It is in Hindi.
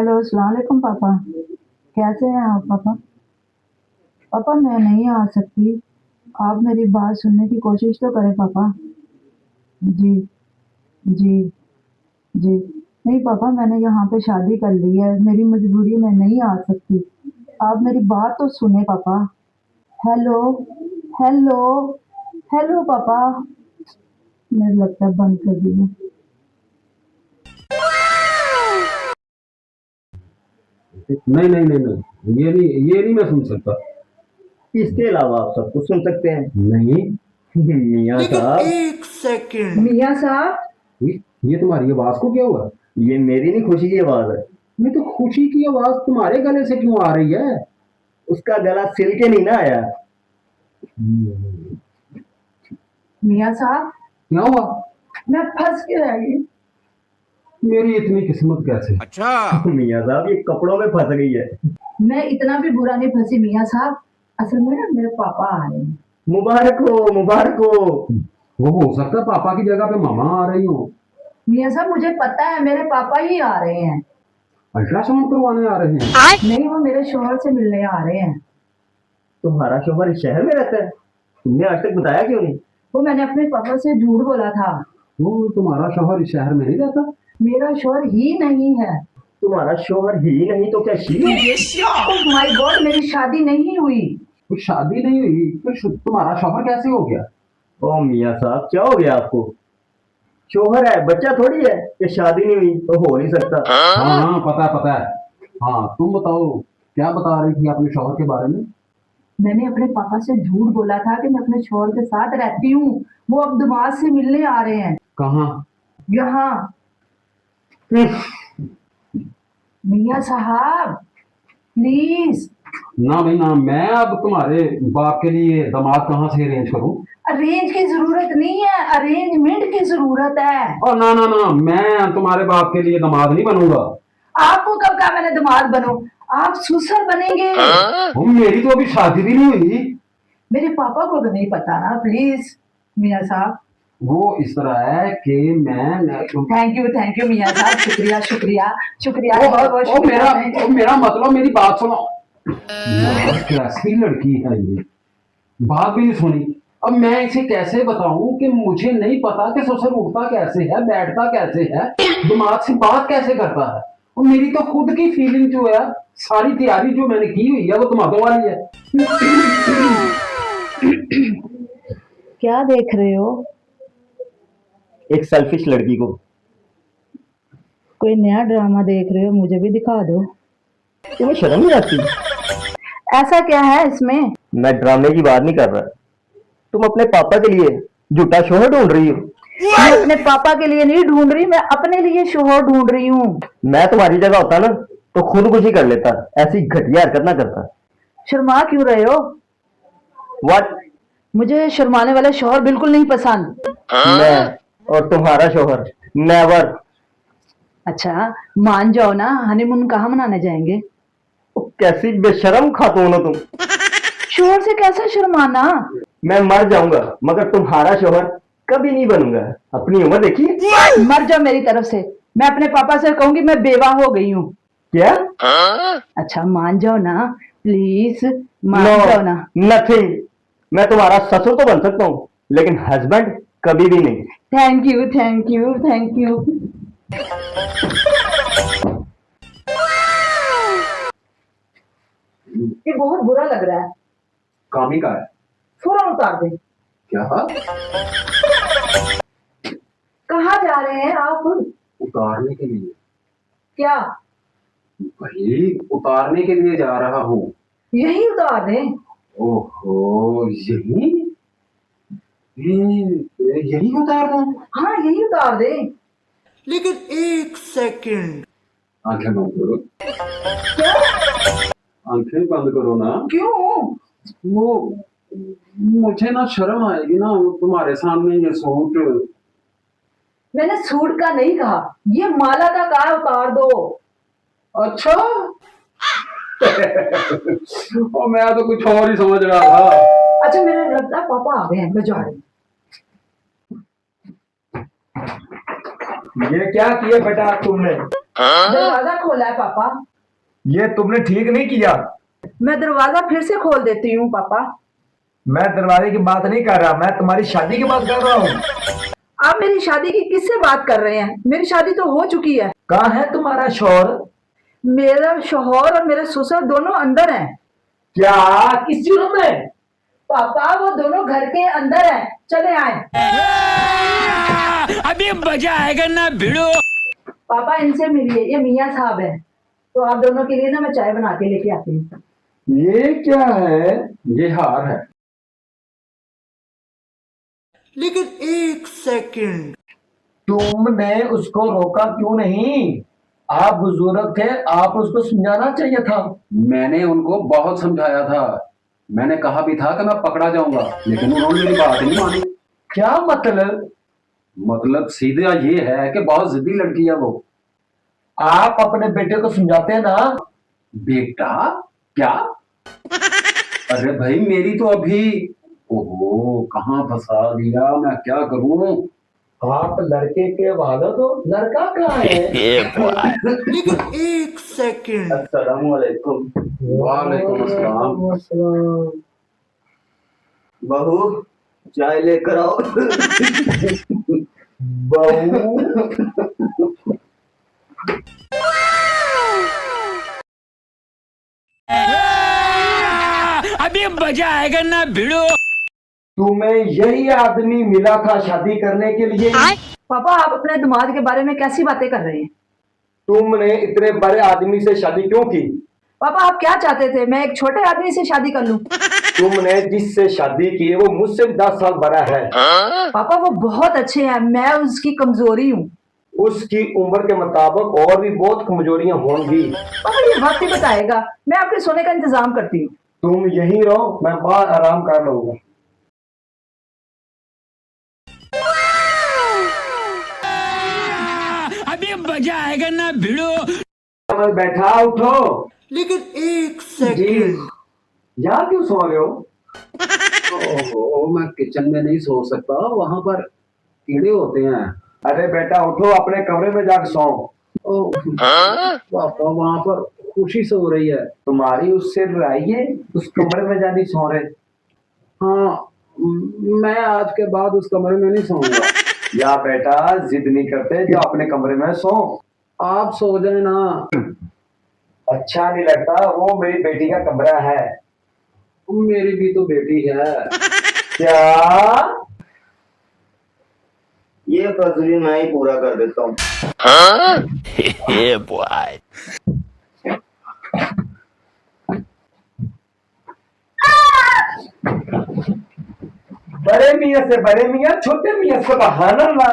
हेलो, अस्सलाम वालेकुम पापा। कैसे हैं आप पापा? पापा मैं नहीं आ सकती। आप मेरी बात सुनने की कोशिश तो करें पापा। जी, जी, जी। नहीं पापा, मैंने यहाँ पे शादी कर ली है, मेरी मजबूरी मैं नहीं आ सकती। आप मेरी बात तो सुने पापा। हेलो, हेलो, हेलो पापा। मुझे लगता है बंद कर दिया। नहीं नहीं नहीं नहीं, ये नहीं मैं सुन सकता। इसके अलावा आप सब कुछ सुन सकते हैं। नहीं। मियाँ लेकिन साहब, एक सेकंड। मियाँ साहब। ये तुम्हारी आवाज को क्या हुआ? ये मेरी नहीं खुशी की आवाज है। नहीं तो खुशी की आवाज तुम्हारे गले से क्यों आ रही है? उसका गला सिल के नहीं ना आया। मियाँ साहब, क्या हुआ? मैं फंस के रह गई। मेरी इतनी किस्मत कैसे? अच्छा। मियाँ साहब, ये कपड़ों में फंस गई है। मैं इतना भी बुरा नहीं फंसी मियाँ साहब। असल में ना मेरे पापा आ रहे हैं। मुबारक हो, मुबारक हो। वो हो सकता है पापा की जगह पे मामा आ रही हो। मियाँ साहब मुझे पता है मेरे पापा ही आ रहे हैं। अल्ट्रासाउंड करवाने आ रहे हैं? नहीं, वो मेरे शोहर से मिलने आ रहे हैं। तुम्हारा शोहर इस शहर में रहता है? तुमने आज तक बताया क्यों नहीं? वो मैंने अपने पापा से झूठ बोला था। वो तुम्हारा शोहर इस शहर में नहीं रहता? मेरा शोहर ही नहीं है। तुम्हारा शोहर ही नहीं तो क्या शी? ओह माय गॉड, मेरी शादी नहीं हुई। कुछ शादी नहीं हुई तो तुम्हारा शोहर कैसे हो गया? ओ मियाँ साहब, क्या हो गया आपको? शोहर है, बच्चा थोड़ी है। ये शादी नहीं हुई तो हो नहीं सकता। हाँ हाँ, पता है। हाँ, तुम बताओ, क्या बता रही थी अपने शोहर के बारे में? मैंने अपने पापा से झूठ बोला था कि मैं अपने शोहर के साथ रहती हूँ। वो अब दमाद से मिलने आ रहे हैं। कहाँ? यहाँ। मियाँ साहब प्लीज। ना भाई ना, मैं अब तुम्हारे बाप के लिए दामाद कहाँ से अरेंज करूं? अरेंज की जरूरत नहीं है, अरेंजमेंट की जरूरत है। और ना ना ना, मैं तुम्हारे बाप के लिए दामाद नहीं बनूंगा। आपको कब कहा मैंने दामाद बनो? आप ससुर बनेंगे। मेरी तो अभी शादी भी नहीं हुई। मेरे पापा को तो नहीं पता ना, प्लीज मियाँ साहब। वो इस तरह है कि मैं थैंक यू मियाँ साहब, शुक्रिया शुक्रिया शुक्रिया, ओ, बहुत बहुत ओ, मेरा शुक्रिया। ओ, मेरा मतलब, मेरी बात सुनो यार, कैसी लड़की है ये, बात भी नहीं सुनी। अब मैं इसे कैसे बताऊं कि मुझे नहीं पता कि ससुर उठता कैसे है, बैठता कैसे है, दिमाग से बात कैसे करता है। और मेरी तो खुद की फीलिंग जो है, सारी तैयारी जो मैंने की हुई है वो तुम्हारों वाली है। क्या देख रहे हो? एक सेल्फिश लड़की को। कोई नया ड्रामा देख रहे हो? मुझे भी दिखा दो। तुम्हें शर्म नहीं आती? ऐसा क्या है इसमें? मैं ड्रामे की बात नहीं कर रहा। तुम अपने पापा के लिए झूठा शोहर ढूंढ रही हो। मैं अपने पापा के लिए नहीं ढूंढ रही, मैं अपने लिए शोहर ढूंढ रही हूँ। मैं तुम्हारी जगह होता ना तो खुदकुशी कर लेता। ऐसी घटिया हरकत ना करता। शर्मा क्यों रहे हो? व्हाट? मुझे शर्माने वाले शोहर बिल्कुल नहीं पसंद। मैं और तुम्हारा शोहर नेवर। अच्छा मान जाओ ना, हनीमून कहाँ मनाने जाएंगे? कैसी बेशरम खातून हो तुम। शोहर से कैसे शर्माना? मैं मर जाऊंगा मगर तुम्हारा शोहर कभी नहीं बनूंगा। अपनी उम्र देखी? मर जाओ मेरी तरफ से। मैं अपने पापा से कहूंगी मैं बेवा हो गई हूँ। क्या? अच्छा मान जाओ ना, प्लीज मान नो, जाओ ना। नथिंग। मैं तुम्हारा ससुर तो बन सकता हूँ लेकिन हस्बैंड कभी भी नहीं। Thank you thank you thank you. ये बहुत बुरा लग रहा है। कामी का है। फौरन उतार दे। क्या? कहाँ जा रहे हैं आप? उतारने के लिए? क्या? भाई उतारने के लिए जा रहा हूँ। यही उतार दे। ओहो, यही उतार दूं? हाँ यही उतार दे। लेकिन एक सेकंड। आंखें बंद करो। क्या? आंखें बंद करो ना। क्यों? वो मुझे ना शर्म आएगी ना तुम्हारे सामने ये सूट। मैंने सूट का नहीं कहा, ये माला का कहा, उतार दो। अच्छा। और मैं तो कुछ और ही समझ रहा था। अच्छा मेरे लगता है पापा आ गए हैं, मैं जा रही हूँ। ये क्या किया बेटा तुमने? दरवाजा खोला है पापा। ये तुमने ठीक नहीं किया। मैं दरवाजा फिर से खोल देती हूँ पापा। मैं दरवाजे की बात नहीं कर रहा, मैं तुम्हारी शादी की बात कर रहा हूँ। आप मेरी शादी की किससे बात कर रहे हैं? मेरी शादी तो हो चुकी है। कहाँ है तुम्हारा शौहर? मेरा शौहर और मेरे ससुर दोनों अंदर हैं। क्या? किस रूम में? पापा वो दोनों घर के अंदर हैं, चले आए। अभी मजा आएगा ना भिड़ो। पापा इनसे मिलिए, ये मियाँ साहब हैं। तो आप दोनों के लिए ना मैं चाय बना के लेके आती हूँ। ये क्या है? ये हार है। लेकिन 1 सेकंड। तुमने उसको रोका क्यों नहीं? आप बुजुर्ग थे, आप उसको समझाना चाहिए था। मैंने उनको बहुत समझाया था, मैंने कहा भी था कि मैं पकड़ा जाऊंगा, लेकिन उन्होंने मेरी बात नहीं मानी। क्या मतलब? मतलब सीधा ये है कि बहुत जिद्दी लड़की है वो। आप अपने बेटे को समझाते हैं ना। बेटा? क्या? अरे भाई मेरी तो अभी, ओहो कहाँ फंसा दिया, मैं क्या करूं। आप लड़के के वाले तो लड़का कहाँ है? लेकिन 1 सेकंड। अस्सलामुअलैकुम। वालेकुम अस्सलाम। बहू चाय लेकर आओ। बहू अभी मजा आएगा ना भिड़ो। तुम्हें यही आदमी मिला था शादी करने के लिए? पापा आप अपने दामाद के बारे में कैसी बातें कर रहे हैं? तुमने इतने बड़े आदमी से शादी क्यों की? पापा आप क्या चाहते थे, मैं एक छोटे आदमी से शादी कर लूं? तुमने जिससे शादी की है वो मुझसे 10 साल बड़ा है। पापा वो बहुत अच्छे हैं, मैं उसकी कमजोरी हूँ। उसकी उम्र के मुताबिक और भी बहुत कमजोरियां होंगी। पापा ये वक्त ही बताएगा, मैं आपके सोने का इंतजाम करती हूँ। तुम यहीं रहो, मैं बाहर आराम कर लूंगा। अभी मजा आएगा ना भिड़ो। मैं बैठा, उठो। लेकिन 1 सेकंड। यहाँ क्यों सो रहे हो? ओहो मैं किचन में नहीं सो सकता, वहां पर कीड़े होते हैं। अरे बेटा उठो, अपने कमरे में जाकर सो। ओ, पापा वहां पर खुशी सो रही है। तुम्हारी उससे लड़ाई है, उस कमरे में जानी सो रहे। हाँ मैं आज के बाद उस कमरे में नहीं सोऊंगा। या बेटा जिद नहीं करते, जो अपने कमरे में सो। आप सो जाए ना। अच्छा नहीं लगता, वो मेरी बेटी का कमरा है। मेरी भी तो बेटी है। क्या? ये फजली मैं ही पूरा कर देता हूँ। बड़े मियाँ से बड़े मियाँ, छोटे मियाँ से बहाना ला।